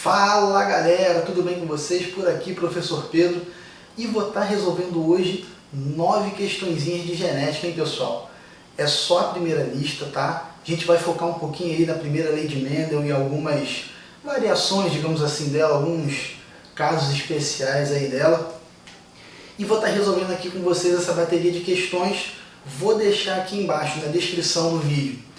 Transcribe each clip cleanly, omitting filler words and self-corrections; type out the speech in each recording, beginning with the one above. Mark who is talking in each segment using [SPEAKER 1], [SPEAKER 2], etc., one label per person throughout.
[SPEAKER 1] Fala galera, tudo bem com vocês? Por aqui, professor Pedro, e vou estar resolvendo hoje 9 questõezinhas de genética, hein pessoal? É só a primeira lista, tá? A gente vai focar um pouquinho aí na primeira lei de Mendel e algumas variações, digamos assim, dela, alguns casos especiais aí dela. E vou estar resolvendo aqui com vocês essa bateria de questões. Vou deixar aqui embaixo na descrição do vídeo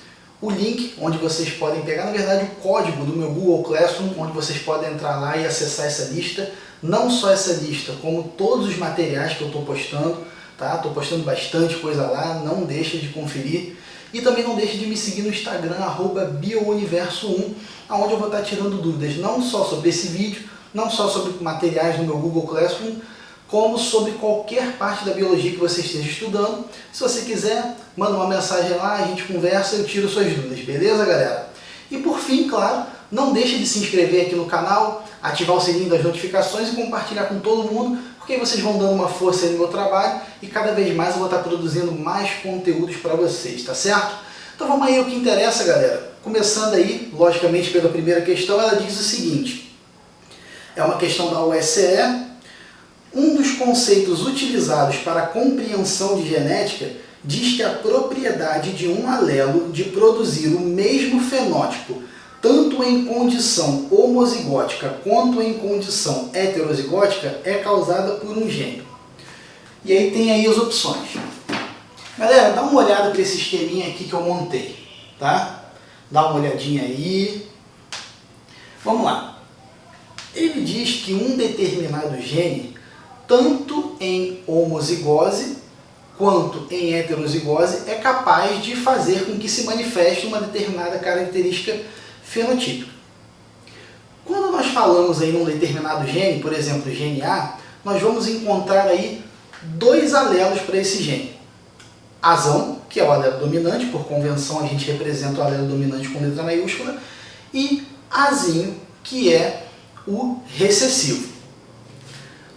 [SPEAKER 1] o link onde vocês podem pegar, na verdade, o código do meu Google Classroom, onde vocês podem entrar lá e acessar essa lista. Não só essa lista, como todos os materiais que eu estou postando, tá? Estou postando bastante coisa lá, não deixa de conferir. E também não deixe de me seguir no Instagram, @biouniverso1, onde eu vou estar tirando dúvidas, não só sobre esse vídeo, não só sobre materiais no meu Google Classroom, como sobre qualquer parte da biologia que você esteja estudando. Se você quiser, manda uma mensagem lá, a gente conversa, eu tiro suas dúvidas, beleza, galera? E por fim, claro, não deixe de se inscrever aqui no canal, ativar o sininho das notificações e compartilhar com todo mundo, porque aí vocês vão dando uma força aí no meu trabalho e cada vez mais eu vou estar produzindo mais conteúdos para vocês, tá certo? Então vamos aí ao que interessa, galera. Começando aí, logicamente, pela primeira questão, ela diz o seguinte: é uma questão da USE. Um dos conceitos utilizados para a compreensão de genética diz que a propriedade de um alelo de produzir o mesmo fenótipo, tanto em condição homozigótica quanto em condição heterozigótica, é causada por um gene. E aí tem aí as opções. Galera, dá uma olhada para esse esqueminha aqui que eu montei, tá? Dá uma olhadinha aí. Vamos lá. Ele diz que um determinado gene, tanto em homozigose quanto em heterozigose, é capaz de fazer com que se manifeste uma determinada característica fenotípica. Quando nós falamos aí num determinado gene, por exemplo, o gene A, nós vamos encontrar aí dois alelos para esse gene. Azão, que é o alelo dominante, por convenção a gente representa o alelo dominante com letra maiúscula, e Azinho, que é o recessivo.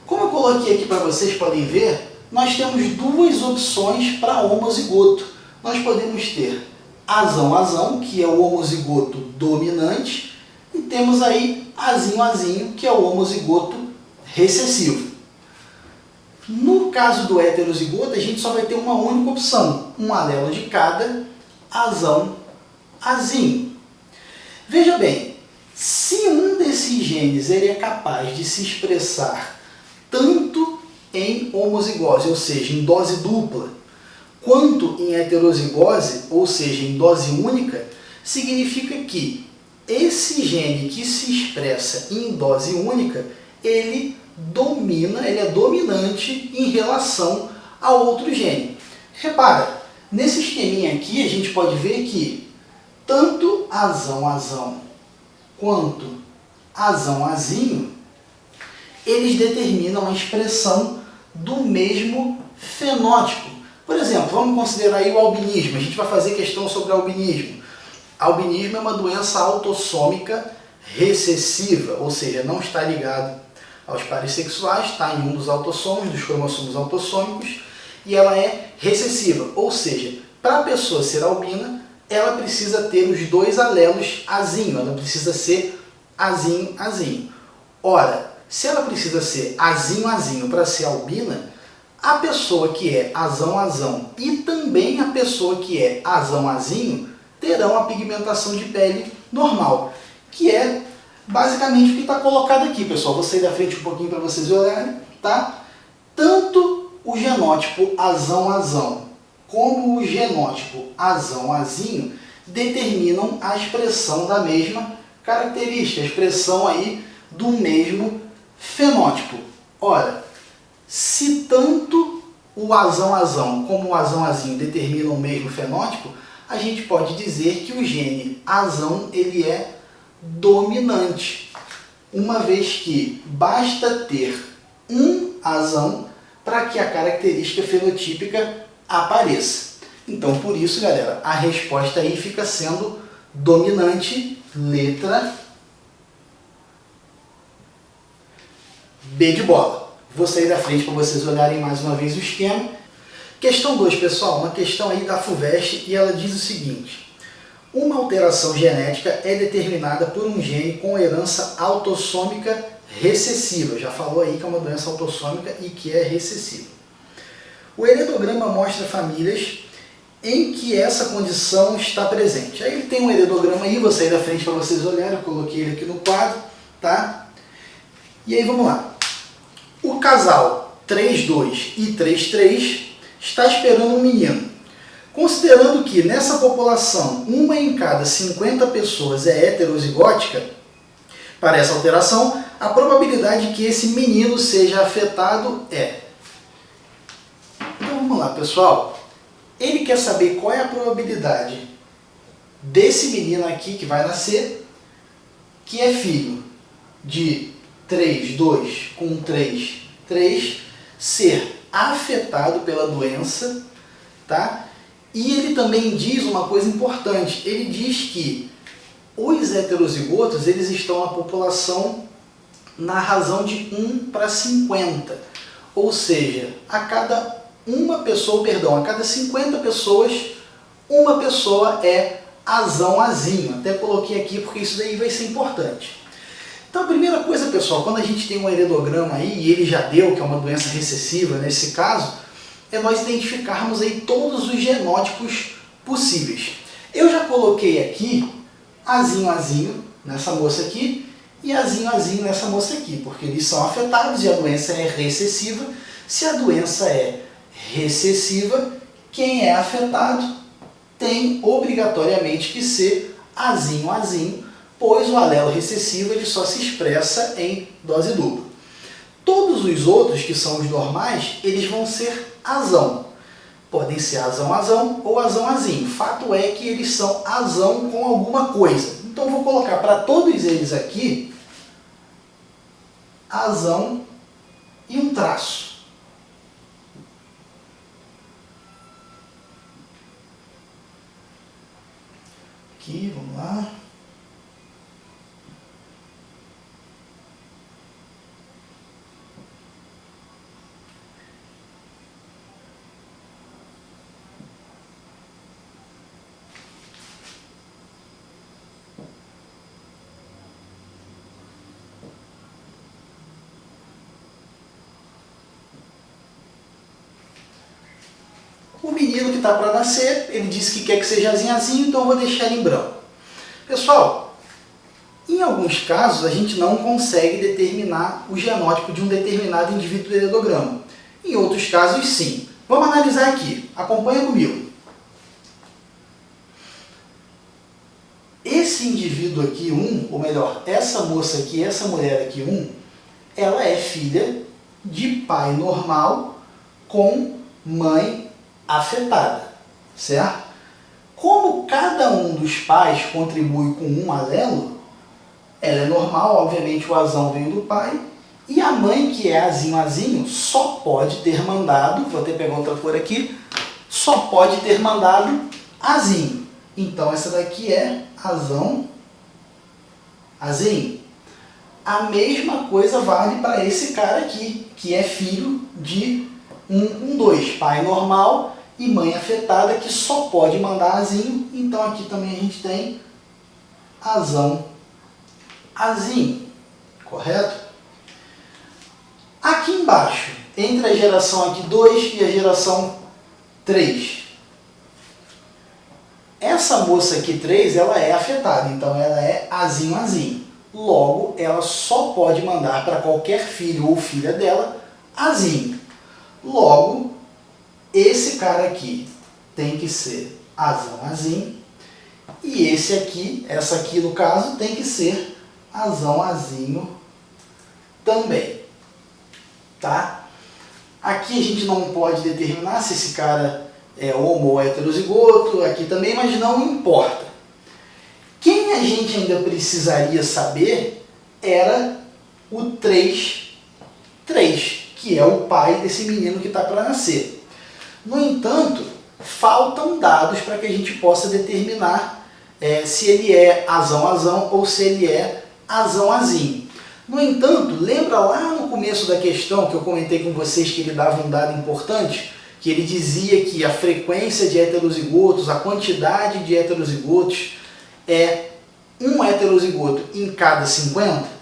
[SPEAKER 1] Como eu coloquei aqui para vocês podem ver, nós temos duas opções para homozigoto. Nós podemos ter Azão, que é o homozigoto dominante, e temos aí Azinho, que é o homozigoto recessivo. No caso do heterozigoto, a gente só vai ter uma única opção, um alelo de cada Azinho. Veja bem, se um desses genes ele é capaz de se expressar tanto em homozigose, ou seja, em dose dupla, quanto em heterozigose, ou seja, em dose única, significa que esse gene que se expressa em dose única, ele é dominante em relação ao outro gene. Repara, nesse esqueminha aqui a gente pode ver que tanto Azão quanto Azinho, eles determinam a expressão do mesmo fenótipo. Por exemplo, vamos considerar aí o albinismo. A gente vai fazer questão sobre albinismo. Albinismo é uma doença autossômica recessiva, ou seja, não está ligado aos pares sexuais, está em um dos autossomos, dos cromossomos autossômicos, e ela é recessiva, ou seja, para a pessoa ser albina, ela precisa ter os dois alelos Azinho, ela precisa ser Azinho. Ora, se ela precisa ser Azinho para ser albina, a pessoa que é Azão e também a pessoa que é Azinho terão a pigmentação de pele normal, que é basicamente o que está colocado aqui, pessoal. Vou sair da frente um pouquinho para vocês olharem, tá? Tanto o genótipo Azão como o genótipo Azinho determinam a expressão da mesma característica, a expressão aí do mesmo fenótipo. Ora, se tanto o Azão como o Azinho determinam o mesmo fenótipo, a gente pode dizer que o gene Azão ele é dominante, uma vez que basta ter um Azão para que a característica fenotípica apareça. Então, por isso, galera, a resposta aí fica sendo dominante, letra B de bola. Vou sair da frente para vocês olharem mais uma vez o esquema. Questão 2, pessoal, uma questão aí da FUVEST, e ela diz o seguinte: Uma alteração genética é determinada por um gene com herança autossômica recessiva. Já falou aí que é uma doença autossômica e que é recessiva. O heredograma mostra famílias em que essa condição está presente. Aí ele tem um heredograma aí, vou sair da frente para vocês olharem, eu coloquei ele aqui no quadro, tá? E aí vamos lá. O casal 32 e 33 está esperando um menino. Considerando que nessa população, uma em cada 50 pessoas é heterozigótica, para essa alteração, a probabilidade de que esse menino seja afetado é... Então vamos lá, pessoal. Ele quer saber qual é a probabilidade desse menino aqui que vai nascer, que é filho de 3, 2 com 3, 3, ser afetado pela doença, tá? E ele também diz uma coisa importante, ele diz que os heterozigotos eles estão na população na razão de 1 para 50, ou seja, a cada 50 pessoas, uma pessoa é azão azinho. Até coloquei aqui porque isso daí vai ser importante. Então a primeira coisa, pessoal, quando a gente tem um heredograma aí, e ele já deu, que é uma doença recessiva nesse caso, é nós identificarmos aí todos os genótipos possíveis. Eu já coloquei aqui azinho azinho nessa moça aqui e azinho azinho nessa moça aqui, porque eles são afetados e a doença é recessiva. Se a doença é recessiva, quem é afetado tem obrigatoriamente que ser azinho azinho, pois o alelo recessivo ele só se expressa em dose dupla. Todos os outros, que são os normais, eles vão ser azão. Podem ser azão-azão ou azão-azinho. Fato é que eles são azão com alguma coisa. Então eu vou colocar para todos eles aqui azão e um traço. Aqui, vamos lá. O menino que está para nascer, ele disse que quer que seja azinho, então eu vou deixar ele em branco. Pessoal, em alguns casos a gente não consegue determinar o genótipo de um determinado indivíduo do heredograma. Em outros casos, sim. Vamos analisar aqui. Acompanha comigo. Esse indivíduo aqui, 1, ou melhor, essa moça aqui, essa mulher aqui, 1, ela é filha de pai normal com mãe afetada, certo? Como cada um dos pais contribui com um alelo, ela é normal, obviamente o azão veio do pai, e a mãe, que é azinho, só pode ter mandado, vou até pegar outra cor aqui, só pode ter mandado azinho. Então essa daqui é azão, azinho. A mesma coisa vale para esse cara aqui, que é filho de 1 com 2, pai normal e mãe afetada, que só pode mandar azinho. Então aqui também a gente tem azão, azinho, correto? Aqui embaixo, entre a geração aqui 2 e a geração 3, essa moça aqui 3, ela é afetada, então ela é azinho. Logo, ela só pode mandar para qualquer filho ou filha dela azinho. Logo, esse cara aqui tem que ser azão-azinho. E esse aqui, essa aqui no caso, tem que ser azão-azinho também. Tá? Aqui a gente não pode determinar se esse cara é homo ou heterozigoto, aqui também, mas não importa. Quem a gente ainda precisaria saber era o 3, que é o pai desse menino que está para nascer. No entanto, faltam dados para que a gente possa determinar se ele é azão ou se ele é azão-azinho. No entanto, lembra lá no começo da questão que eu comentei com vocês que ele dava um dado importante, que ele dizia que a frequência de heterozigotos, a quantidade de heterozigotos é um heterozigoto em cada 50?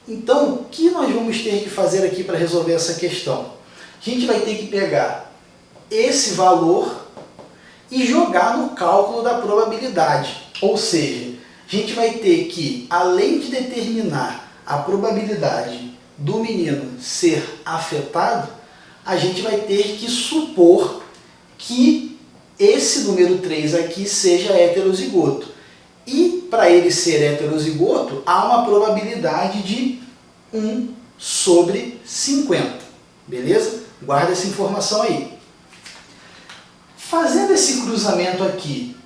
[SPEAKER 1] Então, o que nós vamos ter que fazer aqui para resolver essa questão? A gente vai ter que pegar esse valor e jogar no cálculo da probabilidade. Ou seja, a gente vai ter que, além de determinar a probabilidade do menino ser afetado, a gente vai ter que supor que esse número 3 aqui seja heterozigoto. E para ele ser heterozigoto, há uma probabilidade de 1 sobre 50. Beleza? Guarda essa informação aí. Fazendo esse cruzamento aqui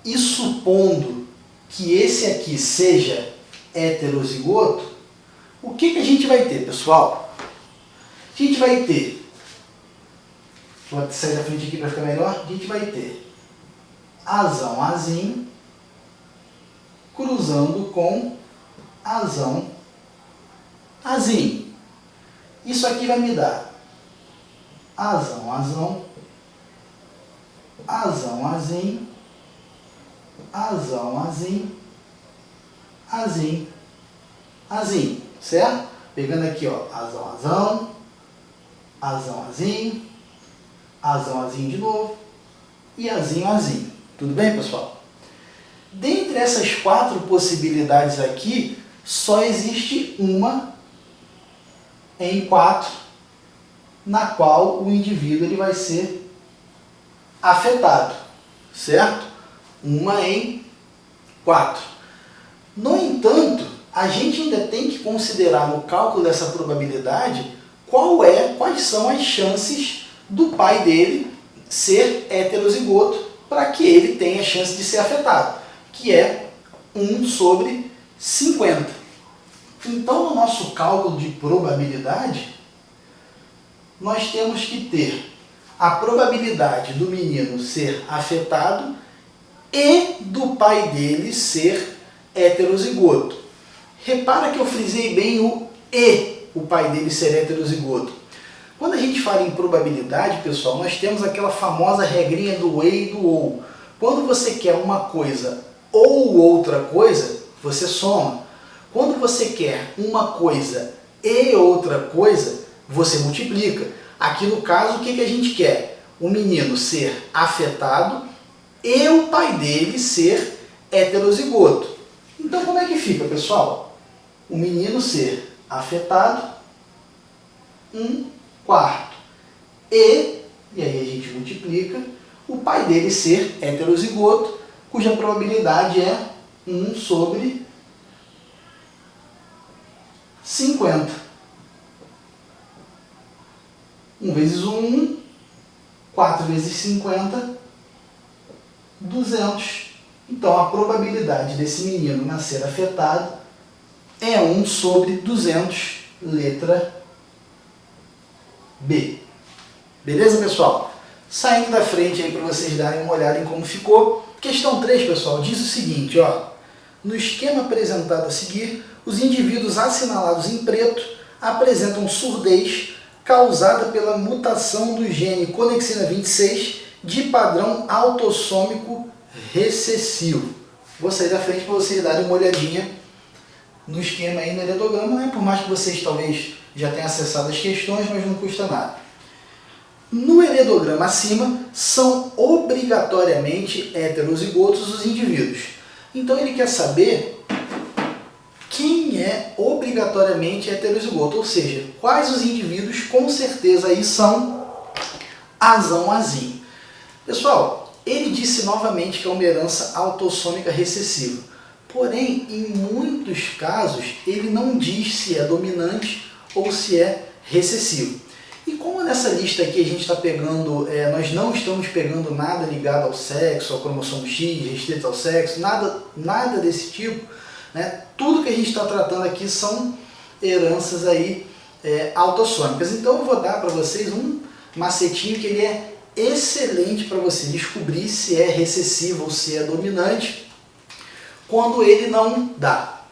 [SPEAKER 1] e supondo que esse aqui seja heterozigoto, o que a gente vai ter, pessoal? A gente vai ter, vou sair da frente aqui para ficar melhor, a gente vai ter Azão, Azinho, cruzando com Azão, Azinho. Isso aqui vai me dar Azão, Azão, Azão, Azinho, Azão, Azinho, Azinho, Azinho, certo? Pegando aqui, ó, Azão, Azão, Azão, Azinho, Azão, Azinho de novo e Azinho, Azinho. Tudo bem, pessoal? Dentre essas 4 possibilidades aqui, só existe uma em 4, na qual o indivíduo ele vai ser afetado, certo? Uma em 4. No entanto, a gente ainda tem que considerar no cálculo dessa probabilidade quais são as chances do pai dele ser heterozigoto para que ele tenha a chance de ser afetado, que é 1 sobre 50. Então, no nosso cálculo de probabilidade, nós temos que ter a probabilidade do menino ser afetado e do pai dele ser heterozigoto. Repara que eu frisei bem o pai dele ser heterozigoto. Quando a gente fala em probabilidade, pessoal, nós temos aquela famosa regrinha do e e do ou. Quando você quer uma coisa ou outra coisa, você soma. Quando você quer uma coisa e outra coisa, você multiplica. Aqui no caso, o que a gente quer? O menino ser afetado e o pai dele ser heterozigoto. Então, como é que fica, pessoal? O menino ser afetado, 1/4. E aí a gente multiplica, o pai dele ser heterozigoto, cuja probabilidade é 1 sobre 50. 1 vezes 1, 4 vezes 50, 200. Então, a probabilidade desse menino nascer afetado é 1 sobre 200, letra B. Beleza, pessoal? Saindo da frente aí para vocês darem uma olhada em como ficou. Questão 3, pessoal, diz o seguinte, ó. No esquema apresentado a seguir, os indivíduos assinalados em preto apresentam surdez causada pela mutação do gene conexina 26 de padrão autossômico recessivo. Vou sair da frente para vocês darem uma olhadinha no esquema aí no heredograma, né? Por mais que vocês talvez já tenham acessado as questões, mas não custa nada. No heredograma acima, são obrigatoriamente heterozigotos os indivíduos. Então ele quer saber quem é obrigatoriamente heterozigoto, ou seja, quais os indivíduos com certeza aí são Azão, Azinho. Pessoal, ele disse novamente que é uma herança autossômica recessiva. Porém, em muitos casos, ele não diz se é dominante ou se é recessivo. E como nessa lista aqui a gente está pegando, nós não estamos pegando nada ligado ao sexo, ao cromossomo X, restrito ao sexo, nada desse tipo, né? Tudo que a gente está tratando aqui são heranças aí autossômicas. Então eu vou dar para vocês um macetinho que ele é excelente para você descobrir se é recessivo ou se é dominante quando ele não dá.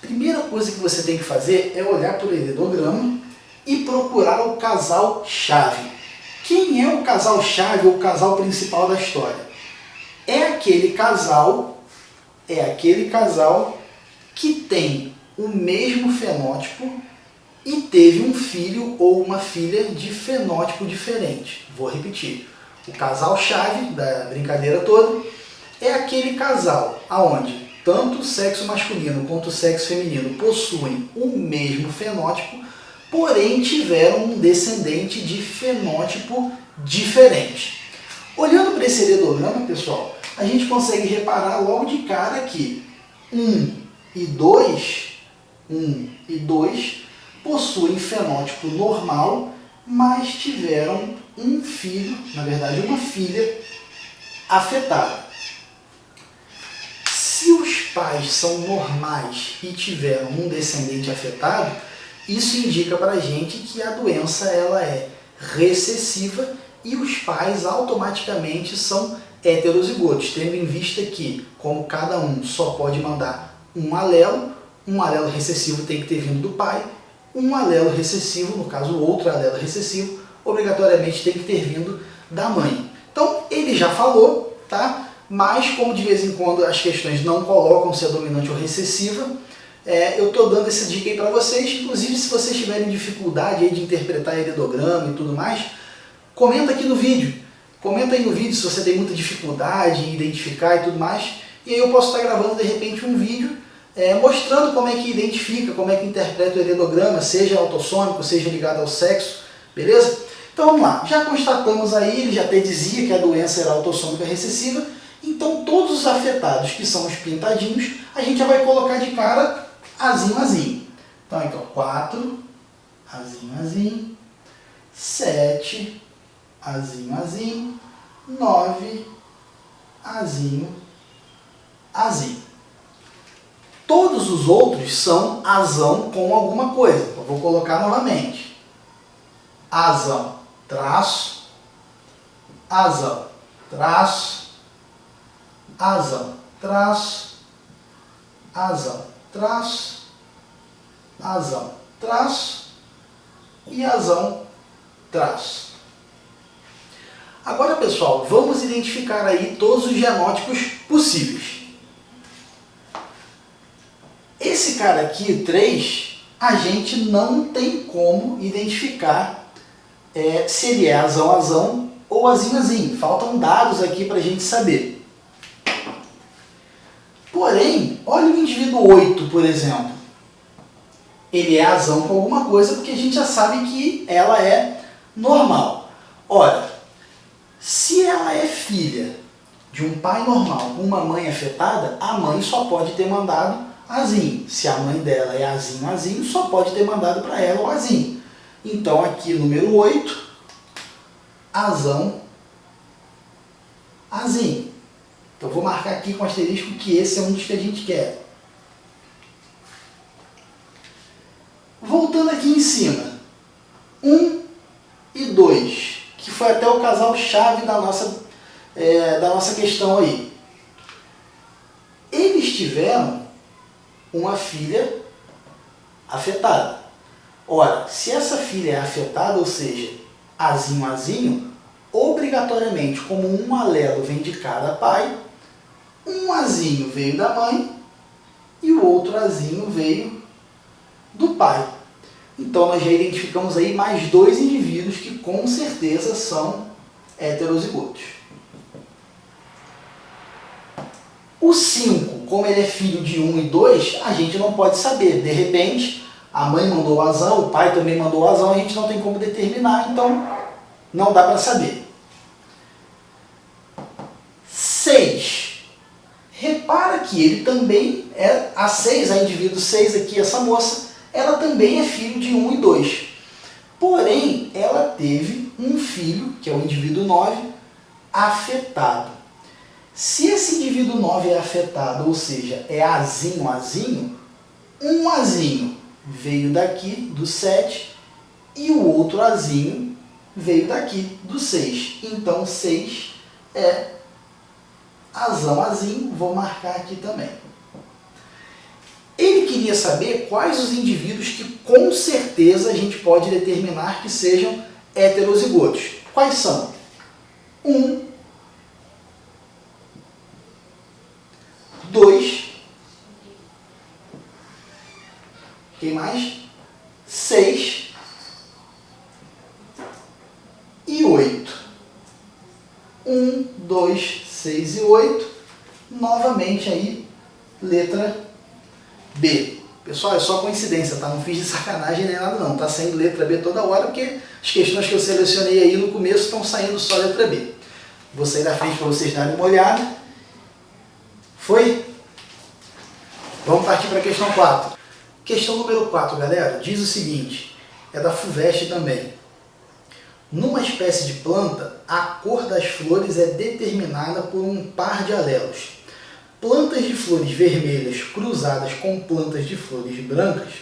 [SPEAKER 1] Primeira coisa que você tem que fazer é olhar para o heredograma e procurar o casal-chave. Quem é o casal-chave ou o casal principal da história? É aquele casal que tem o mesmo fenótipo e teve um filho ou uma filha de fenótipo diferente. Vou repetir. O casal-chave da brincadeira toda é aquele casal onde tanto o sexo masculino quanto o sexo feminino possuem o mesmo fenótipo, porém tiveram um descendente de fenótipo diferente. Olhando para esse heredograma, pessoal, a gente consegue reparar logo de cara que 1 e 2 possuem fenótipo normal, mas tiveram um filho, na verdade uma filha, afetada. Se os pais são normais e tiveram um descendente afetado, isso indica para a gente que a doença ela é recessiva e os pais automaticamente são heterozigotos, tendo em vista que, como cada um só pode mandar um alelo recessivo tem que ter vindo do pai, um alelo recessivo, no caso o outro alelo recessivo, obrigatoriamente tem que ter vindo da mãe. Então, ele já falou, tá? Mas como de vez em quando as questões não colocam se é dominante ou recessiva, eu estou dando essa dica aí para vocês. Inclusive, se vocês tiverem dificuldade aí de interpretar heredograma e tudo mais, comenta aqui no vídeo. Comenta aí no vídeo se você tem muita dificuldade em identificar e tudo mais. E aí eu posso estar gravando de repente um vídeo mostrando como é que identifica, como é que interpreta o heredograma, seja autossômico, seja ligado ao sexo, beleza? Então vamos lá, já constatamos aí, ele já até dizia que a doença era autossômica recessiva, então todos os afetados que são os pintadinhos, a gente já vai colocar de cara azinho, azinho. Então 4, azinho, azinho, 7, azinho, azinho, 9, azinho, azinho. Todos os outros são azão com alguma coisa. Eu vou colocar novamente. Azão, traço, azão, traço, azão, traço, azão, traço, azão, traço e azão, traço. Agora, pessoal, vamos identificar aí todos os genótipos possíveis. Esse cara aqui, 3, a gente não tem como identificar se ele é azão ou azinho. Faltam dados aqui para a gente saber. Porém, olha o indivíduo 8, por exemplo. Ele é azão com alguma coisa porque a gente já sabe que ela é normal. Ora, se ela é filha de um pai normal com uma mãe afetada, a mãe só pode ter mandado azinho. Se a mãe dela é azinho, só pode ter mandado para ela o azinho. Então aqui número 8, azão, azinho. Então vou marcar aqui com asterisco que esse é um dos que a gente quer. Voltando aqui em cima, 1 e 2, que foi até o casal-chave da nossa questão aí. Eles tiveram uma filha afetada. Ora, se essa filha é afetada, ou seja, azinho, obrigatoriamente, como um alelo vem de cada pai, um azinho veio da mãe e o outro azinho veio do pai. Então nós já identificamos aí mais 2 indivíduos que com certeza são heterozigotos. O 5, como ele é filho de 1 e 2, a gente não pode saber. De repente, a mãe mandou o azão, o pai também mandou o azão, a gente não tem como determinar, então não dá para saber. 6. Repara que ele também é, a 6, a indivíduo 6 aqui, essa moça, ela também é filho de 1 e 2. Porém, ela teve um filho, que é o indivíduo 9, afetado. Se esse indivíduo 9 é afetado, ou seja, é azinho, um azinho veio daqui, do 7, e o outro azinho veio daqui, do 6. Então, 6 é azinho, vou marcar aqui também. Ele ele queria saber quais os indivíduos que com certeza a gente pode determinar que sejam heterozigotos. Quais são? 1, 2, quem mais? 6 e 8. 1, 2, 6 e 8. Novamente aí, letra B. Pessoal, é só coincidência, tá? Não fiz de sacanagem nem nada não. Tá saindo letra B toda hora porque as questões que eu selecionei aí no começo estão saindo só letra B. Vou sair da frente para vocês darem uma olhada. Foi? Vamos partir para a questão 4. Questão número 4, galera, diz o seguinte, é da FUVEST também. Numa espécie de planta, a cor das flores é determinada por um par de alelos. Plantas de flores vermelhas cruzadas com plantas de flores brancas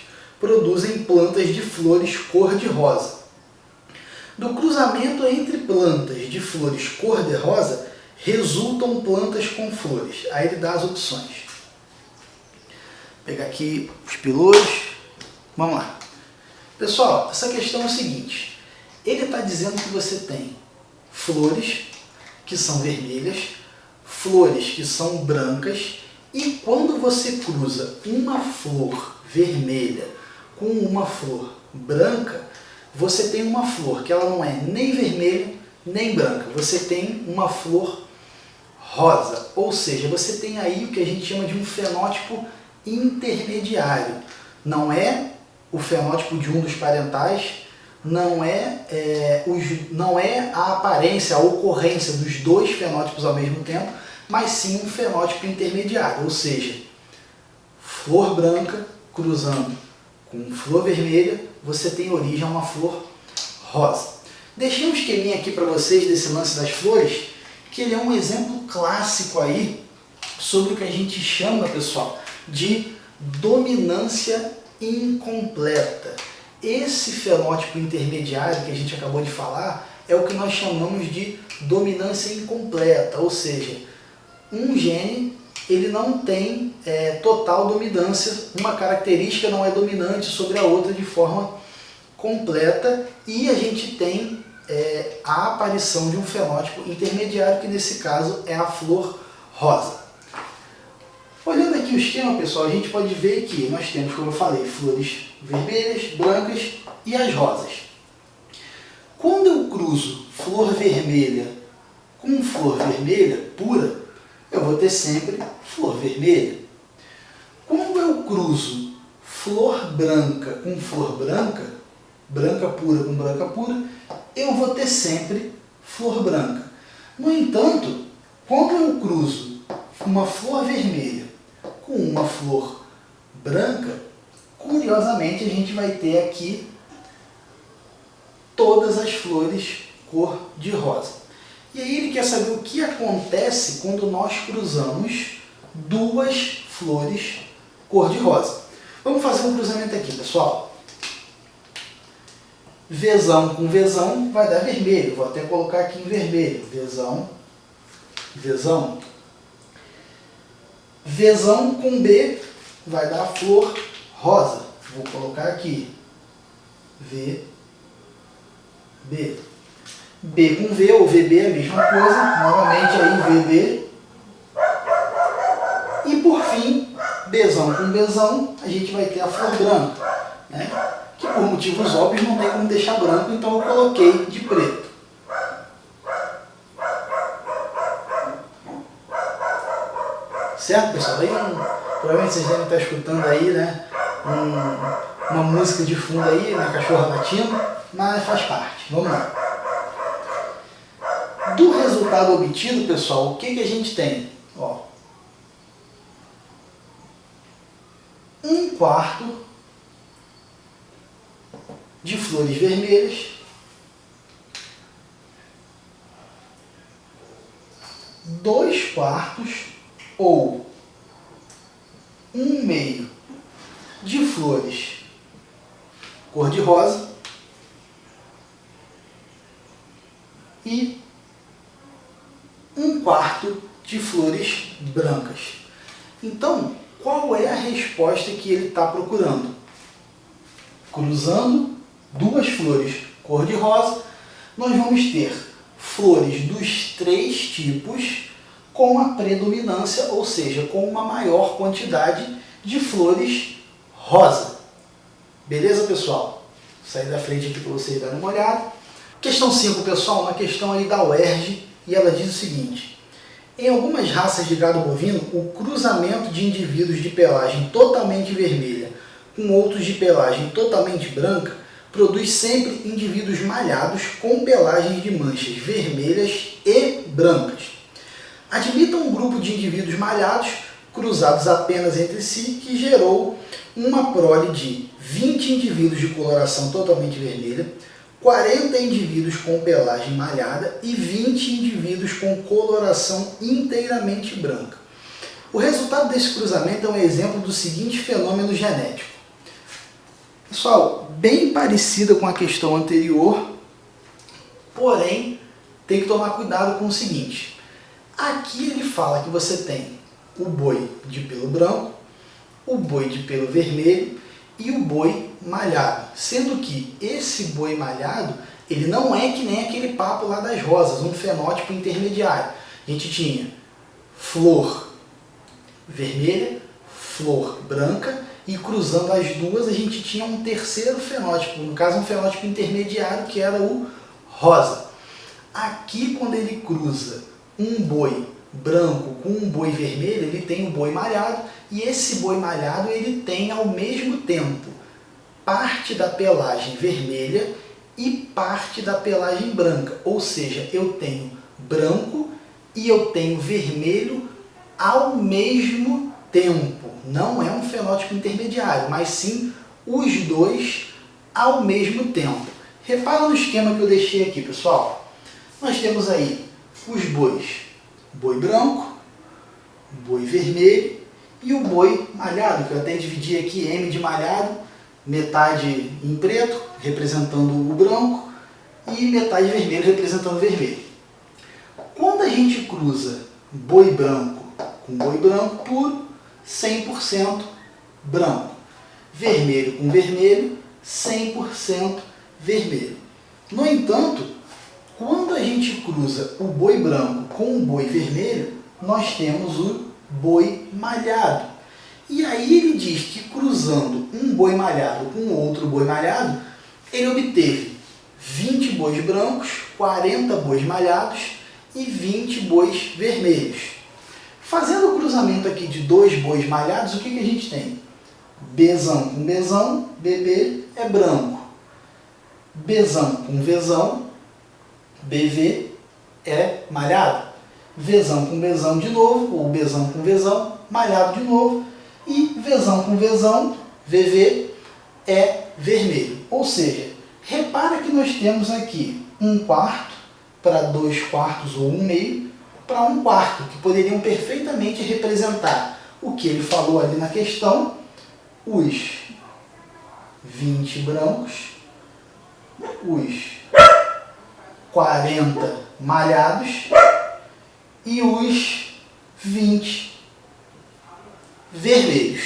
[SPEAKER 1] produzem plantas de flores cor-de-rosa. Do cruzamento entre plantas de flores cor-de-rosa resultam plantas com flores. Aí ele dá as opções. Vou pegar aqui os pilões. Vamos lá. Pessoal, essa questão é o seguinte. Ele está dizendo que você tem flores que são vermelhas, flores que são brancas, e quando você cruza uma flor vermelha com uma flor branca, você tem uma flor que ela não é nem vermelha nem branca, você tem uma flor rosa, ou seja, você tem aí o que a gente chama de um fenótipo intermediário. Não é o fenótipo de um dos parentais, não é a aparência, a ocorrência dos dois fenótipos ao mesmo tempo, mas sim um fenótipo intermediário, ou seja, flor branca cruzando com flor vermelha, você tem origem a uma flor rosa. Deixei um esqueminha aqui para vocês desse lance das flores, que ele é um exemplo clássico aí sobre o que a gente chama, pessoal, de dominância incompleta. Esse fenótipo intermediário que a gente acabou de falar é o que nós chamamos de dominância incompleta, ou seja, um gene ele não tem total dominância, uma característica não é dominante sobre a outra de forma completa, e a gente tem a aparição de um fenótipo intermediário, que nesse caso é a flor rosa. Olhando aqui o esquema, pessoal, a gente pode ver que nós temos, como eu falei, flores vermelhas, brancas e as rosas. Quando eu cruzo flor vermelha com flor vermelha pura, eu vou ter sempre flor vermelha. Quando eu cruzo flor branca com flor branca, branca pura com branca pura, eu vou ter sempre flor branca. No entanto, quando eu cruzo uma flor vermelha com uma flor branca, curiosamente a gente vai ter aqui todas as flores cor-de-rosa. E aí ele quer saber o que acontece quando nós cruzamos duas flores cor-de-rosa. Vamos fazer um cruzamento aqui, pessoal. Vzão com Vzão vai dar vermelho. Vou até colocar aqui em vermelho. Vzão, Vzão. Vzão com B vai dar flor rosa. Vou colocar aqui. V, B. B com V ou VB é a mesma coisa. Novamente aí VB. E por fim, Bzão com Bzão, a gente vai ter a flor branca, né? Que por motivos óbvios não tem como deixar branco, então eu coloquei de preto. Certo, pessoal? Aí, provavelmente vocês devem estar escutando aí, né? Uma música de fundo aí, né? Cachorro latindo, mas faz parte. Vamos lá. Do resultado obtido, pessoal, o que a gente tem? Ó, 1/4 de flores vermelhas, 2/4 ou 1/2 de flores cor-de-rosa e 1/4 de flores brancas. Então, qual é a resposta que ele está procurando? Cruzando duas flores cor-de-rosa, nós vamos ter flores dos 3 tipos com a predominância, ou seja, com uma maior quantidade de flores rosa. Beleza, pessoal? Vou sair da frente aqui para vocês darem uma olhada. Questão 5, pessoal, uma questão aí da UERJ, e ela diz o seguinte: em algumas raças de gado bovino, o cruzamento de indivíduos de pelagem totalmente vermelha com outros de pelagem totalmente branca produz sempre indivíduos malhados com pelagens de manchas vermelhas e brancas. Admita um grupo de indivíduos malhados cruzados apenas entre si que gerou uma prole de 20 indivíduos de coloração totalmente vermelha, 40 indivíduos com pelagem malhada e 20 indivíduos com coloração inteiramente branca. O resultado desse cruzamento é um exemplo do seguinte fenômeno genético. Pessoal, bem parecida com a questão anterior, porém tem que tomar cuidado com o seguinte. Aqui ele fala que você tem o boi de pelo branco, o boi de pelo vermelho e o boi malhado, sendo que esse boi malhado, ele não é que nem aquele papo lá das rosas, um fenótipo intermediário. A gente tinha flor vermelha, flor branca, e cruzando as duas a gente tinha um terceiro fenótipo, no caso um fenótipo intermediário, que era o rosa. Aqui, quando ele cruza um boi branco com um boi vermelho, ele tem o boi malhado, e esse boi malhado ele tem ao mesmo tempo parte da pelagem vermelha e parte da pelagem branca, ou seja, eu tenho branco e eu tenho vermelho ao mesmo tempo. Não é um fenótipo intermediário, mas sim os dois ao mesmo tempo. Repara no esquema que eu deixei aqui, pessoal. Nós temos aí os bois, boi branco, boi vermelho e o boi malhado, que eu até dividi aqui M de malhado, metade em preto, representando o branco, e metade vermelho, representando o vermelho. Quando a gente cruza boi branco com boi branco puro, 100% branco. Vermelho com vermelho, 100% vermelho. No entanto, quando a gente cruza o boi branco com o boi vermelho, nós temos o boi malhado. E aí ele diz que cruzando um boi malhado com outro boi malhado, ele obteve 20 bois brancos, 40 bois malhados e 20 bois vermelhos. Fazendo o cruzamento aqui de 2 bois malhados, o que a gente tem? Bzão com Bzão, BB é branco. Bzão com Vzão, BV é malhado. Vzão com Bzão de novo, ou Bzão com Vzão, malhado de novo. E Vzão com Vzão, VV, é vermelho. Ou seja, repara que nós temos aqui 1/4 para 2/4 ou 1/2 para 1/4, que poderiam perfeitamente representar o que ele falou ali na questão, os 20 brancos, os 40 malhados e os 20 vermelhos.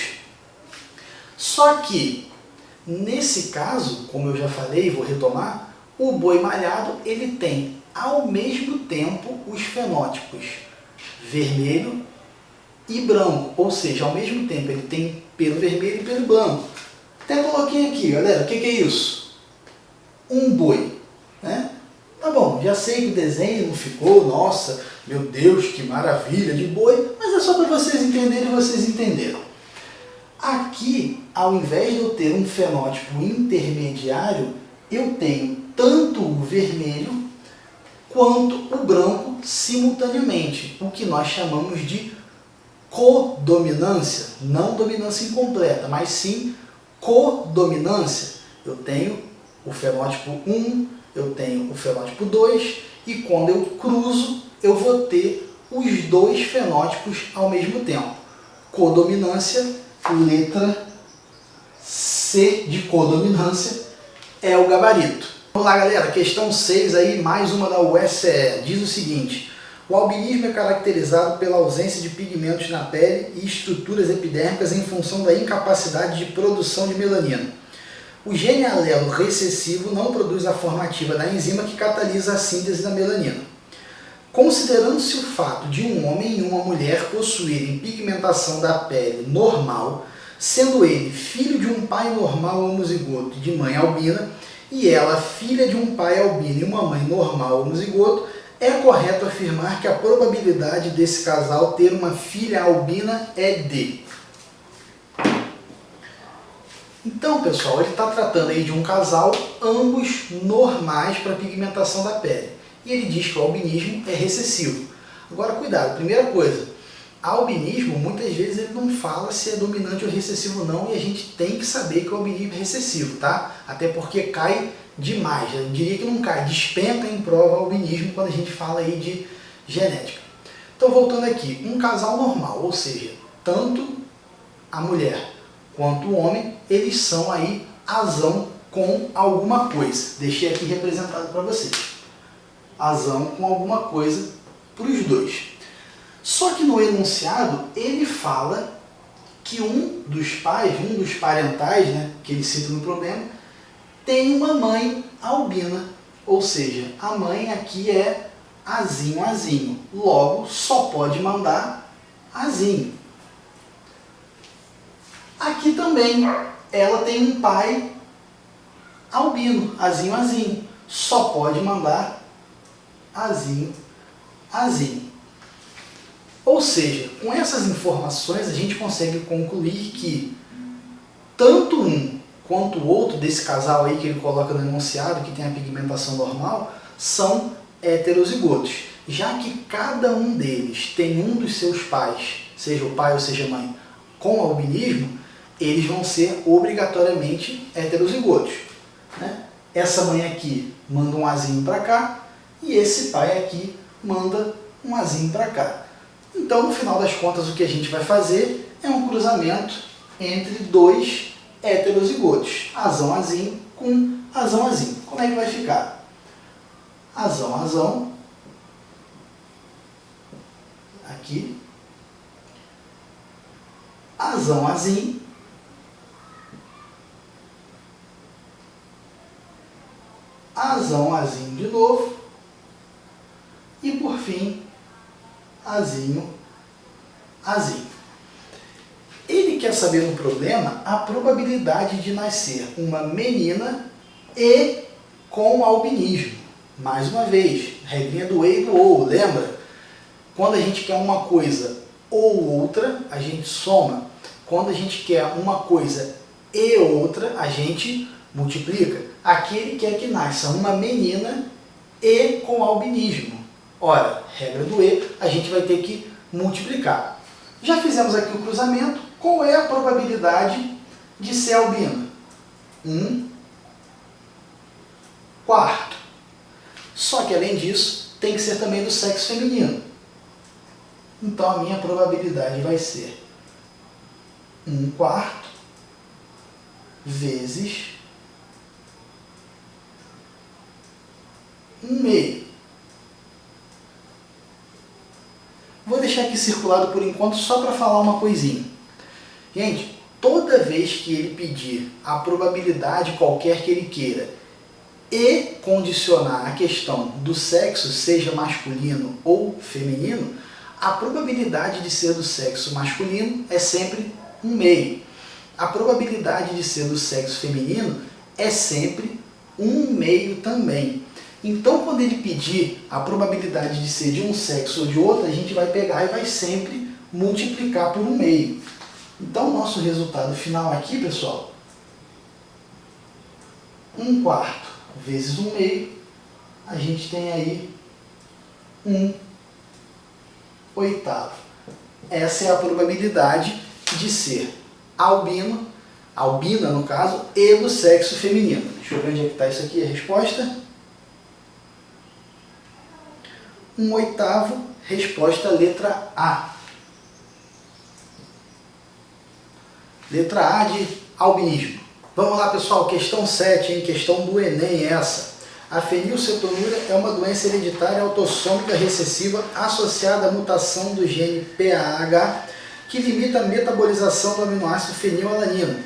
[SPEAKER 1] Só que, nesse caso, como eu já falei, vou retomar, o boi malhado ele tem ao mesmo tempo os fenótipos vermelho e branco, ou seja, ao mesmo tempo ele tem pelo vermelho e pelo branco. Até coloquei aqui, galera, o que é isso? Um boi, né? Tá bom, já sei que o desenho não ficou, nossa, meu Deus, que maravilha de boi, mas é só para vocês entenderem e vocês entenderam. Aqui, ao invés de eu ter um fenótipo intermediário, eu tenho tanto o vermelho quanto o branco simultaneamente, o que nós chamamos de codominância, não dominância incompleta, mas sim codominância. Eu tenho o fenótipo 1, eu tenho o fenótipo 2, e quando eu cruzo, eu vou ter os dois fenótipos ao mesmo tempo. Codominância, letra C de codominância, é o gabarito. Vamos lá, galera, questão 6 aí, mais uma da USCE. Diz o seguinte: O albinismo é caracterizado pela ausência de pigmentos na pele e estruturas epidérmicas em função da incapacidade de produção de melanina. O gene alelo recessivo não produz a forma ativa da enzima que catalisa a síntese da melanina. Considerando-se o fato de um homem e uma mulher possuírem pigmentação da pele normal, sendo ele filho de um pai normal homozigoto de mãe albina e ela filha de um pai albino e uma mãe normal homozigoto, é correto afirmar que a probabilidade desse casal ter uma filha albina é de... Então, pessoal, ele está tratando aí de um casal, ambos normais para a pigmentação da pele. E ele diz que o albinismo é recessivo. Agora, cuidado, primeira coisa, albinismo, muitas vezes ele não fala se é dominante ou recessivo não, e a gente tem que saber que o albinismo é recessivo, tá? Até porque cai demais, eu diria que não cai, despenca em prova o albinismo quando a gente fala aí de genética. Então, voltando aqui, um casal normal, ou seja, tanto a mulher quanto o homem, eles são aí azão com alguma coisa. Deixei aqui representado para vocês. Azão com alguma coisa para os dois. Só que no enunciado ele fala que um dos pais, um dos parentais, né, que ele cita no problema, tem uma mãe albina. Ou seja, a mãe aqui é azinho, azinho. Logo, só pode mandar azinho. Aqui também, ela tem um pai albino, azinho, azinho. Só pode mandar azinho, azinho. Ou seja, com essas informações a gente consegue concluir que tanto um quanto o outro desse casal aí que ele coloca no enunciado, que tem a pigmentação normal, são heterozigotos. Já que cada um deles tem um dos seus pais, seja o pai ou seja a mãe, com albinismo, eles vão ser obrigatoriamente heterozigotos, né? Essa mãe aqui manda um azinho para cá e esse pai aqui manda um azinho para cá. Então, no final das contas, o que a gente vai fazer é um cruzamento entre dois heterozigotos, azão, azinho com azão, azinho. Como é que vai ficar? Azão, azão, aqui, azão, azinho, azão, azinho de novo, e por fim, azinho, azinho. Ele quer saber no problema a probabilidade de nascer uma menina e com albinismo. Mais uma vez, regrinha do e e do ou, lembra? Quando a gente quer uma coisa ou outra, a gente soma. Quando a gente quer uma coisa e outra, a gente multiplica. Aqui ele quer que nasça uma menina e com albinismo. Ora, regra do e, a gente vai ter que multiplicar. Já fizemos aqui o cruzamento. Qual é a probabilidade de ser albina? 1/4. Só que além disso, tem que ser também do sexo feminino. Então a minha probabilidade vai ser 1/4 vezes 1/2. Vou deixar aqui circulado por enquanto só para falar uma coisinha. Gente, toda vez que ele pedir a probabilidade qualquer que ele queira e condicionar a questão do sexo, seja masculino ou feminino, a probabilidade de ser do sexo masculino é sempre 1/2. A probabilidade de ser do sexo feminino é sempre 1/2 também. Então, quando ele pedir a probabilidade de ser de um sexo ou de outro, a gente vai pegar e vai sempre multiplicar por 1/2. Então, o nosso resultado final aqui, pessoal, 1/4 vezes 1/2, a gente tem aí 1/8. Essa é a probabilidade de ser albino, albina no caso, e do sexo feminino. Deixa eu ver onde é que está isso aqui, a resposta. 1/8, resposta letra A. Letra A de albinismo. Vamos lá, pessoal, questão 7, hein? Questão do Enem essa. A fenilcetonúria é uma doença hereditária autossômica recessiva associada à mutação do gene PAH que limita a metabolização do aminoácido fenilalanina.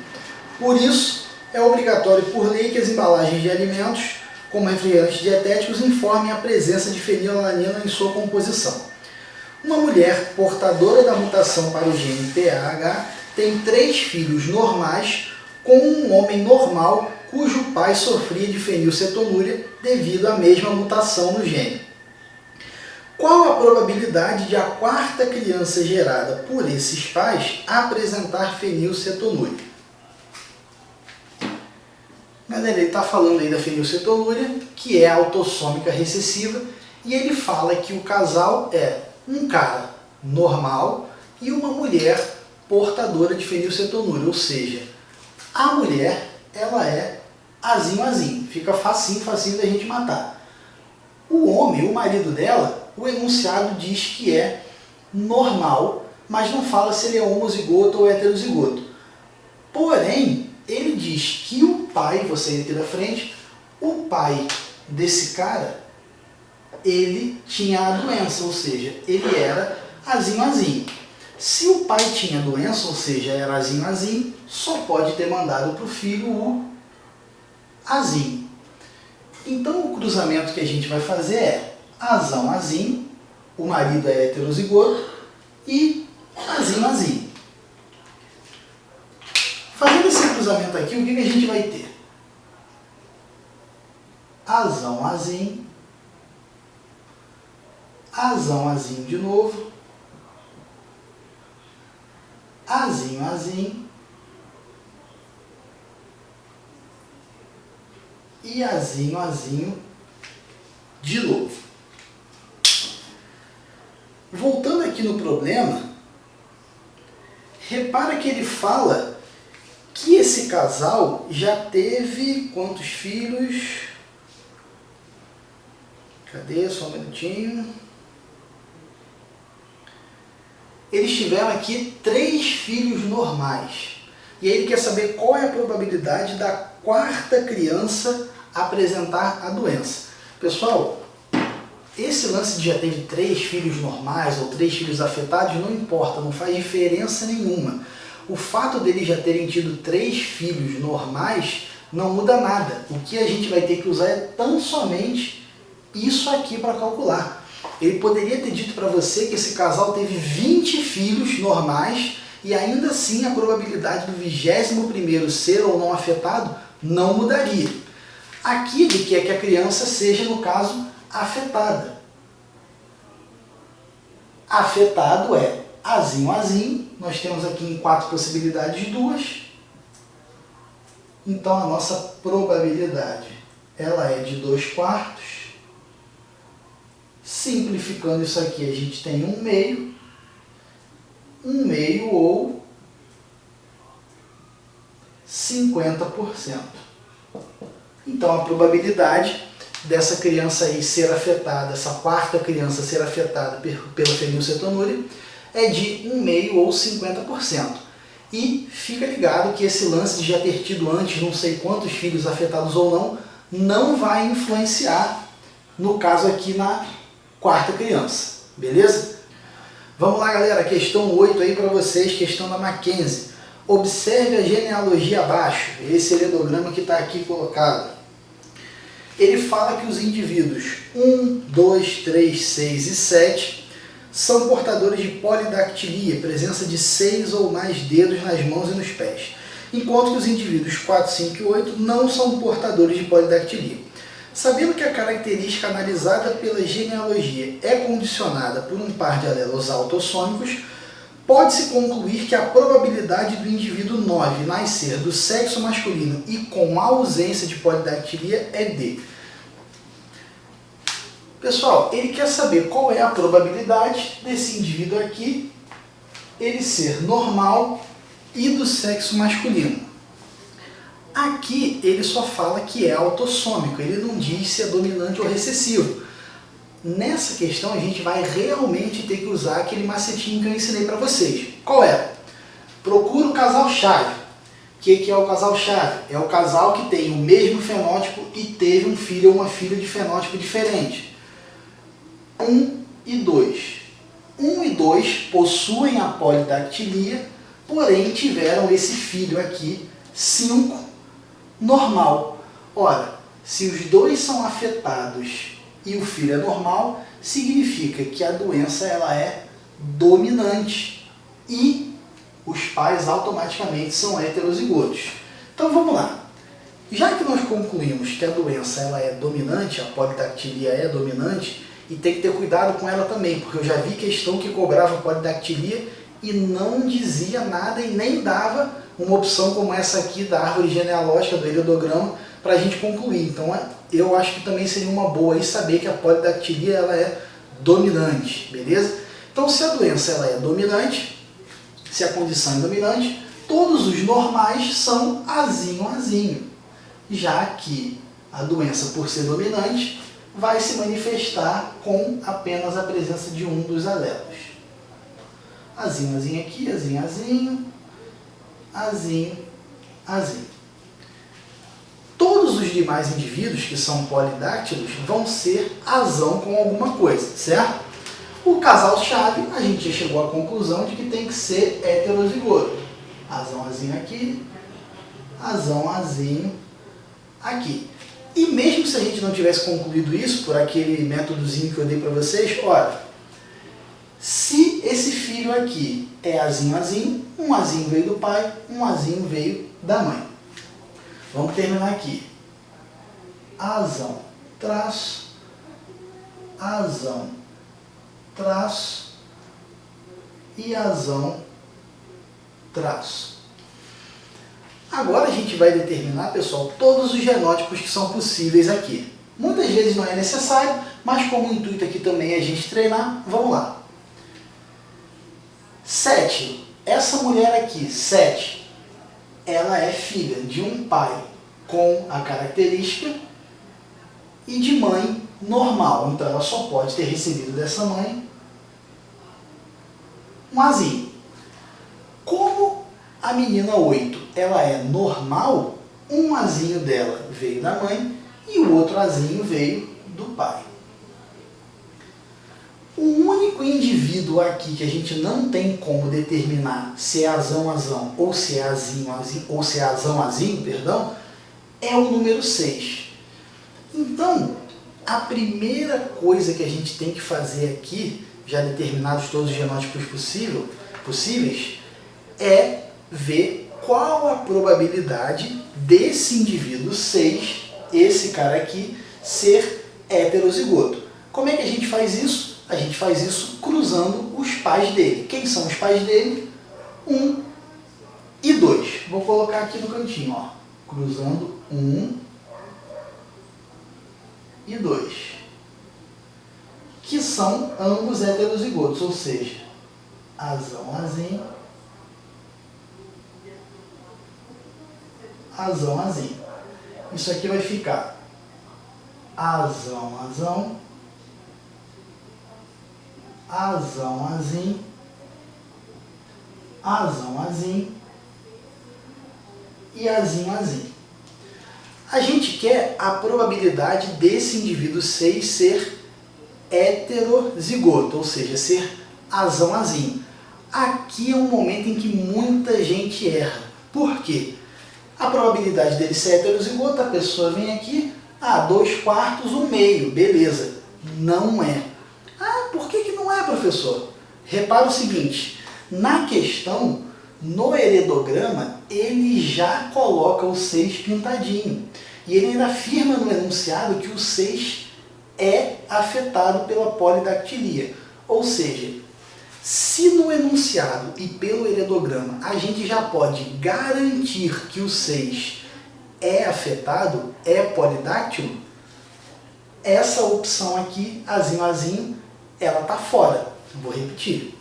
[SPEAKER 1] Por isso, é obrigatório por lei que as embalagens de alimentos, como refrigerantes dietéticos, informem a presença de fenilalanina em sua composição. Uma mulher portadora da mutação para o gene PAH tem 3 filhos normais com um homem normal cujo pai sofria de fenilcetonúria devido à mesma mutação no gene. Qual a probabilidade de a 4ª criança gerada por esses pais apresentar fenilcetonúria? Galera, ele está falando aí da fenilcetonúria, que é autossômica recessiva, e ele fala que o casal é um cara normal e uma mulher portadora de fenilcetonúria, ou seja, a mulher ela é azinho, fica facinho da gente matar. O homem, o marido dela, o enunciado diz que é normal, mas não fala se ele é homozigoto ou heterozigoto. Porém, ele diz que o pai, vou sair aqui da frente, o pai desse cara, ele tinha a doença, ou seja, ele era azinho. Se o pai tinha doença, ou seja, era azinho, só pode ter mandado para o filho o azinho. Então o cruzamento que a gente vai fazer é azinho, o marido é heterozigoto, e azinho. Fazendo esse cruzamento aqui, o que a gente vai ter? Azinho, de novo, azinho, e azinho de novo. Voltando aqui no problema, repara que ele fala que esse casal já teve quantos filhos? Cadê? Só um minutinho. Eles tiveram aqui 3 filhos normais. E aí ele quer saber qual é a probabilidade da 4ª criança apresentar a doença. Pessoal, esse lance de já teve 3 filhos normais ou 3 filhos afetados não importa, não faz diferença nenhuma. O fato deles já terem tido 3 filhos normais não muda nada. O que a gente vai ter que usar é tão somente isso aqui para calcular. Ele poderia ter dito para você que esse casal teve 20 filhos normais e ainda assim a probabilidade do 21º ser ou não afetado não mudaria. Aqui ele quer que a criança seja, no caso, afetada. Afetado é azinho, nós temos aqui em 4 possibilidades 2. Então a nossa probabilidade ela é de 2/4. Simplificando isso aqui, a gente tem 1/2. 1/2 ou 50%. Então a probabilidade dessa criança aí ser afetada, essa 4ª criança ser afetada pela fenilcetonúria é de 1/2 ou 50%. E fica ligado que esse lance de já ter tido antes não sei quantos filhos afetados ou não vai influenciar, no caso aqui, na 4ª criança. Beleza? Vamos lá, galera. Questão 8 aí para vocês, questão da Mackenzie. Observe a genealogia abaixo, esse heredograma que está aqui colocado. Ele fala que os indivíduos 1, 2, 3, 6 e 7 são portadores de polidactilia, presença de 6 ou mais dedos nas mãos e nos pés, enquanto que os indivíduos 4, 5 e 8 não são portadores de polidactilia. Sabendo que a característica analisada pela genealogia é condicionada por um par de alelos autossômicos, pode-se concluir que a probabilidade do indivíduo 9 nascer do sexo masculino e com a ausência de polidactilia é D. Pessoal, ele quer saber qual é a probabilidade desse indivíduo aqui, ele ser normal e do sexo masculino. Aqui ele só fala que é autossômico, ele não diz se é dominante ou recessivo. Nessa questão a gente vai realmente ter que usar aquele macetinho que eu ensinei para vocês. Qual é? Procura o casal-chave, que é o casal-chave? É o casal que tem o mesmo fenótipo e teve um filho ou uma filha de fenótipo diferente. 1 e 2. 1 e 2 possuem a polidactilia, porém tiveram esse filho aqui, 5, normal. Ora, se os dois são afetados e o filho é normal, significa que a doença ela é dominante e os pais automaticamente são heterozigotos. Então vamos lá. Já que nós concluímos que a doença ela é dominante, a polidactilia é dominante, e tem que ter cuidado com ela também, porque eu já vi questão que cobrava polidactilia e não dizia nada e nem dava uma opção como essa aqui da árvore genealógica do heredograma para a gente concluir. Então eu acho que também seria uma boa aí saber que a polidactilia ela é dominante, beleza? Então se a doença ela é dominante, se a condição é dominante, todos os normais são azinho, azinho. Já que a doença, por ser dominante, vai se manifestar com apenas a presença de um dos alelos. Azinho, azinho aqui, azinho, azinho, azinho, azinho. Todos os demais indivíduos que são polidáctilos vão ser azão com alguma coisa, certo? O casal-chave, a gente já chegou à conclusão de que tem que ser heterozigoto. Azão, azinho aqui, azão, azinho aqui. E mesmo se a gente não tivesse concluído isso por aquele métodozinho que eu dei para vocês, olha, se esse filho aqui é azinho, azinho, um azinho veio do pai, um azinho veio da mãe. Vamos terminar aqui. Azão, traço, azão, traço e azão, traço. Agora a gente vai determinar, pessoal, todos os genótipos que são possíveis aqui. Muitas vezes não é necessário, mas como o intuito aqui também é a gente treinar, vamos lá. 7. Essa mulher aqui, 7, ela é filha de um pai com a característica e de mãe normal. Então ela só pode ter recebido dessa mãe um azinho. Como a menina 8 ela é normal, um azinho dela veio da mãe e o outro azinho veio do pai. O único indivíduo aqui que a gente não tem como determinar se é azão, azão ou se é azinho, azinho ou se é azão, azinho, perdão, é o número 6. Então, a primeira coisa que a gente tem que fazer aqui, já determinados todos os genótipos possíveis, é ver qual a probabilidade desse indivíduo 6, esse cara aqui, ser heterozigoto. Como é que a gente faz isso? A gente faz isso cruzando os pais dele. Quem são os pais dele? 1 e 2. Vou colocar aqui no cantinho, ó. Cruzando 1 e 2. Que são ambos heterozigotos, ou seja, azão, azinho, azão, azinho. Isso aqui vai ficar azão, azão, azão, azinho, azão, azinho e azinho, azinho. A gente quer a probabilidade desse indivíduo 6 ser heterozigoto, ou seja, ser azão, azinho. Aqui é um momento em que muita gente erra. Por quê? A probabilidade dele ser heterozigoto, a pessoa vem aqui, 2/4, 1/2, beleza. Não é. Por que não é, professor? Repara o seguinte, na questão, no heredograma, ele já coloca o 6 pintadinho. E ele ainda afirma no enunciado que o 6 é afetado pela polidactilia. Ou seja, se no enunciado e pelo heredograma a gente já pode garantir que o 6 é afetado, é polidáctilo, essa opção aqui, azinho, azinho, ela está fora. Vou repetir.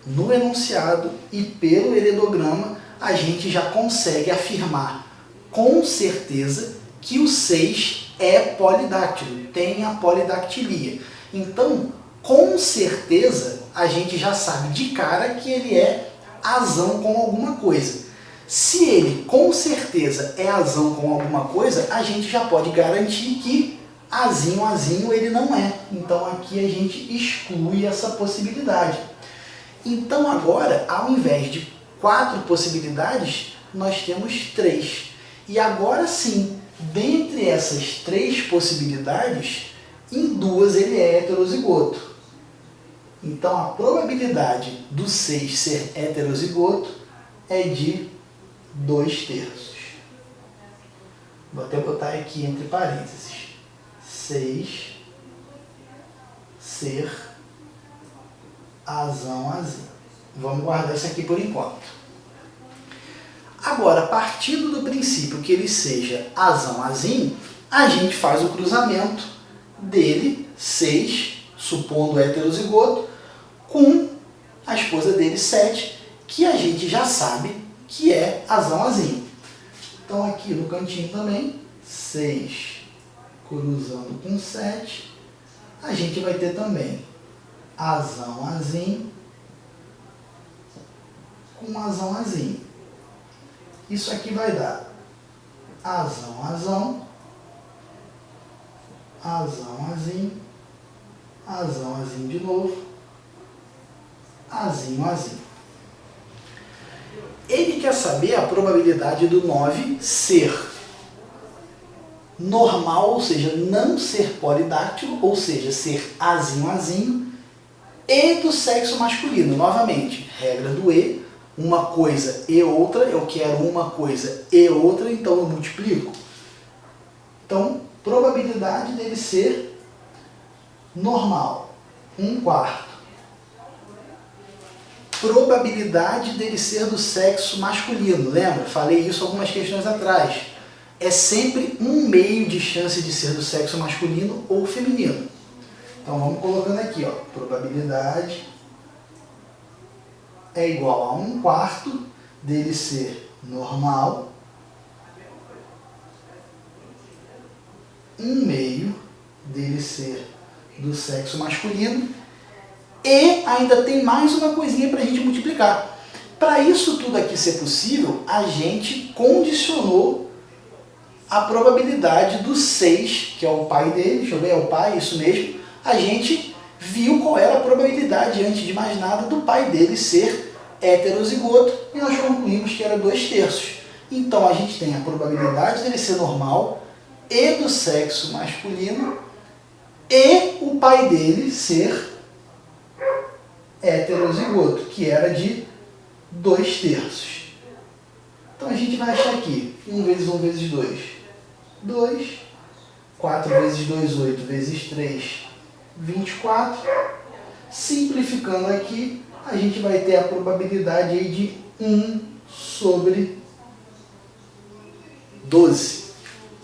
[SPEAKER 1] No enunciado e pelo heredograma, a gente já consegue afirmar com certeza que o 6 é polidáctilo, tem a polidactilia. Então, com certeza, a gente já sabe de cara que ele é azão com alguma coisa. Se ele com certeza é azão com alguma coisa, a gente já pode garantir que azinho ele não é. Então aqui a gente exclui essa possibilidade. Então agora, ao invés de 4 possibilidades, nós temos 3. E agora sim, dentre essas 3 possibilidades, em 2 ele é heterozigoto. Então a probabilidade do 6 ser heterozigoto é de 2/3. Vou até botar aqui entre parênteses. 6 ser azão-azinho. Vamos guardar isso aqui por enquanto. Agora, partindo do princípio que ele seja azão-azinho, a gente faz o cruzamento dele, 6, supondo heterozigoto, com a esposa dele, 7, que a gente já sabe que é azão-azinho. Então aqui no cantinho também, 6 cruzando com 7, a gente vai ter também azão-azinho com azão-azinho. Isso aqui vai dar azão-azão, azão-azinho, azão-azinho de novo, azinho-azinho. Ele quer saber a probabilidade do 9 ser normal, ou seja, não ser polidáctilo, ou seja, ser azinho-azinho, e do sexo masculino. Novamente, regra do E, uma coisa e outra, eu quero uma coisa e outra, então eu multiplico. Então, probabilidade dele ser normal, 1/4. Probabilidade dele ser do sexo masculino, lembra? Falei isso algumas questões atrás. É sempre 1/2 de chance de ser do sexo masculino ou feminino. Então vamos colocando aqui, ó, probabilidade é igual a 1/4 dele ser normal, 1/2 dele ser do sexo masculino, e ainda tem mais uma coisinha para a gente multiplicar. Para isso tudo aqui ser possível, a gente condicionou a probabilidade do 6, que é o pai dele, deixa eu ver, é o pai, isso mesmo, a gente viu qual era a probabilidade, antes de mais nada, do pai dele ser heterozigoto, e nós concluímos que era 2/3. Então a gente tem a probabilidade dele ser normal e do sexo masculino, e o pai dele ser heterozigoto, que era de 2/3. Então a gente vai achar aqui 1 vezes 1 vezes 2, 2, 4 vezes 2, 8, vezes 3, 24. Simplificando aqui, a gente vai ter a probabilidade aí de 1/12.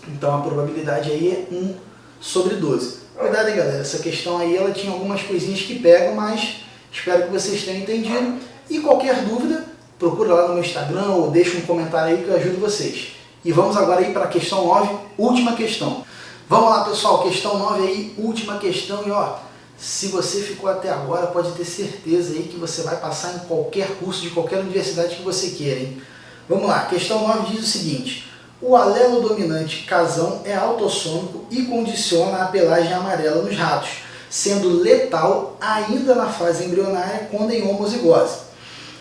[SPEAKER 1] Então a probabilidade aí é 1/12. Cuidado aí, galera, essa questão aí ela tinha algumas coisinhas que pegam, mas espero que vocês tenham entendido. E qualquer dúvida, procura lá no meu Instagram ou deixa um comentário aí que eu ajudo vocês. E vamos agora aí para a questão 9, última questão. Vamos lá, pessoal, questão 9 aí, última questão. E ó, se você ficou até agora, pode ter certeza aí que você vai passar em qualquer curso de qualquer universidade que você queira, hein? Vamos lá, questão 9 diz o seguinte: o alelo dominante casão é autossômico e condiciona a pelagem amarela nos ratos, sendo letal ainda na fase embrionária quando em homozigose.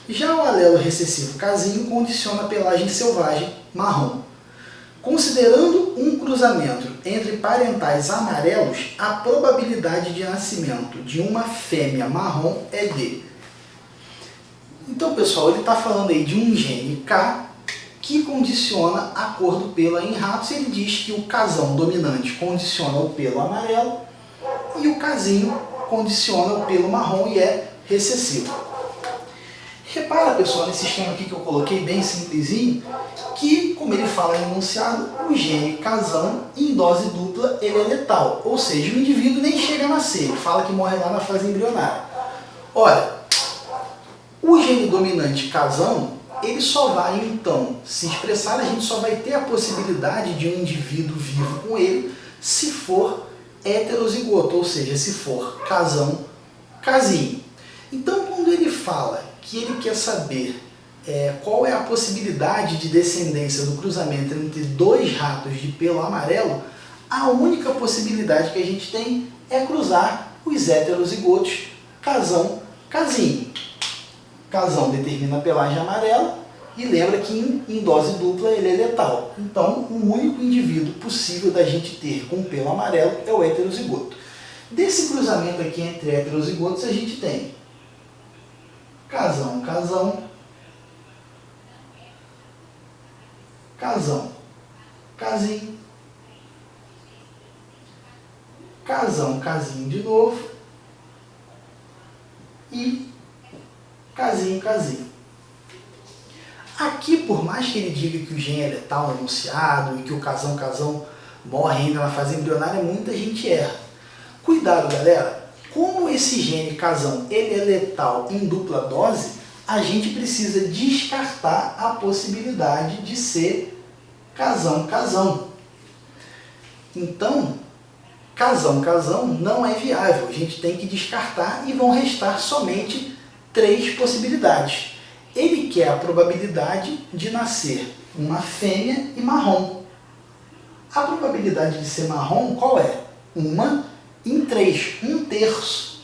[SPEAKER 1] Já o alelo recessivo casinho condiciona a pelagem selvagem marrom. Considerando um cruzamento entre parentais amarelos, a probabilidade de nascimento de uma fêmea marrom é de... Então, pessoal, ele está falando aí de um gene K que condiciona a cor do pelo em ratos. Ele diz que o casão dominante condiciona o pelo amarelo e o casinho condiciona o pelo marrom e é recessivo. Repara, pessoal, nesse esquema aqui que eu coloquei, bem simplesinho, que, como ele fala no enunciado, o gene casão, em dose dupla, ele é letal. Ou seja, o indivíduo nem chega a nascer, ele fala que morre lá na fase embrionária. Ora, o gene dominante casão, ele só vai, então, se expressar, a gente só vai ter a possibilidade de um indivíduo vivo com ele se for heterozigoto, ou seja, se for casão, casinho. Então, quando ele fala que ele quer saber qual é a possibilidade de descendência do cruzamento entre dois ratos de pelo amarelo, a única possibilidade que a gente tem é cruzar os heterozigotos casão, casinho. Casão determina a pelagem amarela e lembra que em dose dupla ele é letal. Então, o único indivíduo possível da gente ter com pelo amarelo é o heterozigoto. Desse cruzamento aqui entre heterozigotos a gente tem casão, casão, casão, casinho, casão, casinho de novo e casinho, casinho. Aqui, por mais que ele diga que o gene é letal enunciado e que o casão, casão morre ainda na fase embrionária, muita gente erra. Cuidado, galera! Como esse gene casão ele é letal em dupla dose, a gente precisa descartar a possibilidade de ser casão, casão. Então, casão, casão não é viável. A gente tem que descartar e vão restar somente 3 possibilidades. Ele quer a probabilidade de nascer uma fêmea e marrom. A probabilidade de ser marrom qual é? 1 em 3, 1/3.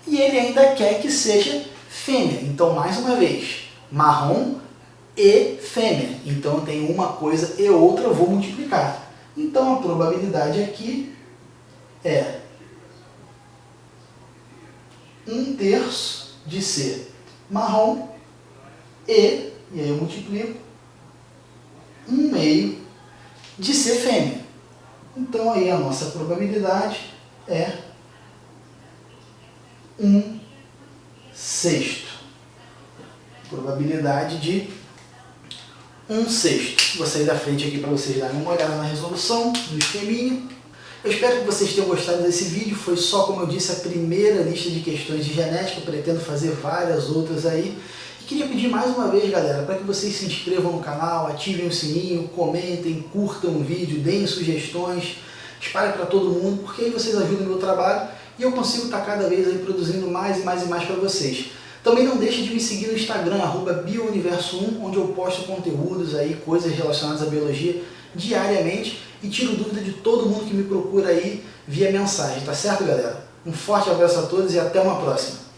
[SPEAKER 1] E ele ainda quer que seja fêmea. Então, mais uma vez, marrom e fêmea. Então, eu tenho uma coisa e outra, eu vou multiplicar. Então, a probabilidade aqui é 1/3 de ser marrom e aí eu multiplico, 1/2 de ser fêmea. Então aí a nossa probabilidade é 1/6. Probabilidade de 1/6. Vou sair da frente aqui para vocês darem uma olhada na resolução, no esqueminha. Eu espero que vocês tenham gostado desse vídeo. Foi só, como eu disse, a primeira lista de questões de genética. Eu pretendo fazer várias outras aí. E queria pedir mais uma vez, galera, para que vocês se inscrevam no canal, ativem o sininho, comentem, curtam o vídeo, deem sugestões, espalhem para todo mundo, porque aí vocês ajudam o meu trabalho e eu consigo estar cada vez aí produzindo mais e mais e mais para vocês. Também não deixe de me seguir no Instagram, @biouniverso1, onde eu posto conteúdos aí, coisas relacionadas à biologia diariamente e tiro dúvida de todo mundo que me procura aí via mensagem, tá certo, galera? Um forte abraço a todos e até uma próxima!